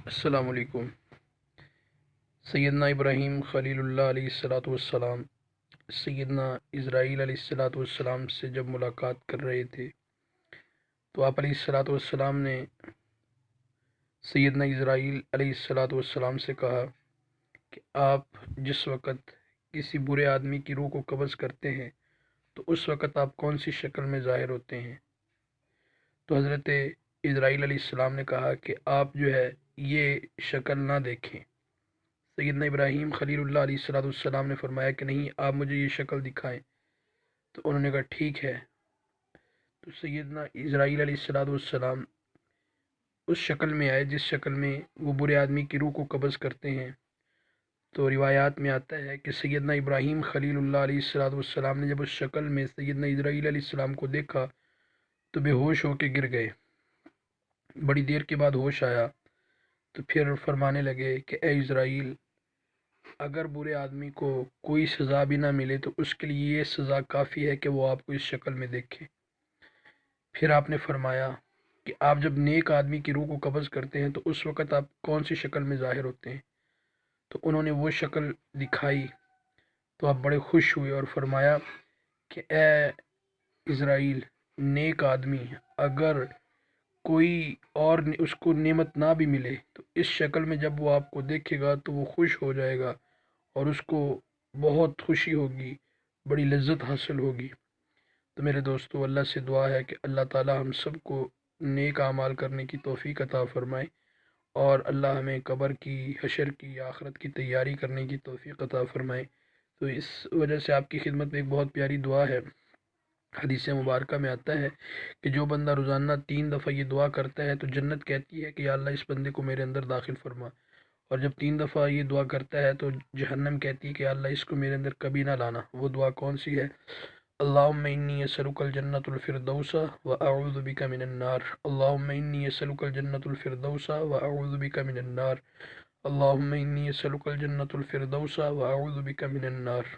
السلام علیکم۔ سیدنا ابراہیم خلیل اللہ علیہ الصلاۃ والسلام سیدنا اسرائیل علیہ الصلاۃ والسلام سے جب ملاقات کر رہے تھے تو آپ علیہ الصلاۃ والسلام نے سیدنا اسرائیل علیہ الصلاۃ والسلام سے کہا کہ آپ جس وقت کسی برے آدمی کی روح کو قبض کرتے ہیں تو اس وقت آپ کون سی شکل میں ظاہر ہوتے ہیں؟ تو حضرت اسرائیل علیہ السلام نے کہا کہ آپ جو ہے یہ شکل نہ دیکھیں۔ سیدنا ابراہیم خلیل اللہ علیہ الصلوۃ والسلام نے فرمایا کہ نہیں، آپ مجھے یہ شکل دکھائیں۔ تو انہوں نے کہا ٹھیک ہے۔ تو سیدنا اسرائیل علیہ الصلوۃ والسلام اس شکل میں آئے جس شکل میں وہ برے آدمی کی روح کو قبض کرتے ہیں۔ تو روایات میں آتا ہے کہ سیدنا ابراہیم خلیل اللہ علیہ الصلوۃ والسلام نے جب اس شکل میں سیدنا اسرائیل علیہ السلام کو دیکھا تو بے ہوش ہو کے گر گئے۔ بڑی دیر کے بعد ہوش آیا تو پھر فرمانے لگے کہ اے اسرائیل، اگر برے آدمی کو کوئی سزا بھی نہ ملے تو اس کے لیے یہ سزا کافی ہے کہ وہ آپ کو اس شکل میں دیکھے۔ پھر آپ نے فرمایا کہ آپ جب نیک آدمی کی روح کو قبض کرتے ہیں تو اس وقت آپ کون سی شکل میں ظاہر ہوتے ہیں؟ تو انہوں نے وہ شکل دکھائی تو آپ بڑے خوش ہوئے اور فرمایا کہ اے اسرائیل، نیک آدمی اگر کوئی اور اس کو نعمت نہ بھی ملے تو اس شکل میں جب وہ آپ کو دیکھے گا تو وہ خوش ہو جائے گا اور اس کو بہت خوشی ہوگی، بڑی لذت حاصل ہوگی۔ تو میرے دوستو، اللہ سے دعا ہے کہ اللہ تعالی ہم سب کو نیک اعمال کرنے کی توفیق عطا فرمائے، اور اللہ ہمیں قبر کی، حشر کی، آخرت کی تیاری کرنے کی توفیق عطا فرمائے۔ تو اس وجہ سے آپ کی خدمت میں ایک بہت پیاری دعا ہے۔ حدیث مبارکہ میں آتا ہے کہ جو بندہ روزانہ 3 دفعہ یہ دعا کرتا ہے تو جنت کہتی ہے کہ یا اللہ اس بندے کو میرے اندر داخل فرما، اور جب 3 دفعہ یہ دعا کرتا ہے تو جہنم کہتی ہے کہ یا اللہ اس کو میرے اندر کبھی نہ لانا۔ وہ دعا کون سی ہے؟ اللہم انی اسألک الجنۃ الفردوس واعوذ بک من النار، اللہم انی اسألک الجنۃ الفردوس واعوذ بک من النار، اللہم انی اسألک الجنۃ الفردوس واعوذ بک من النار۔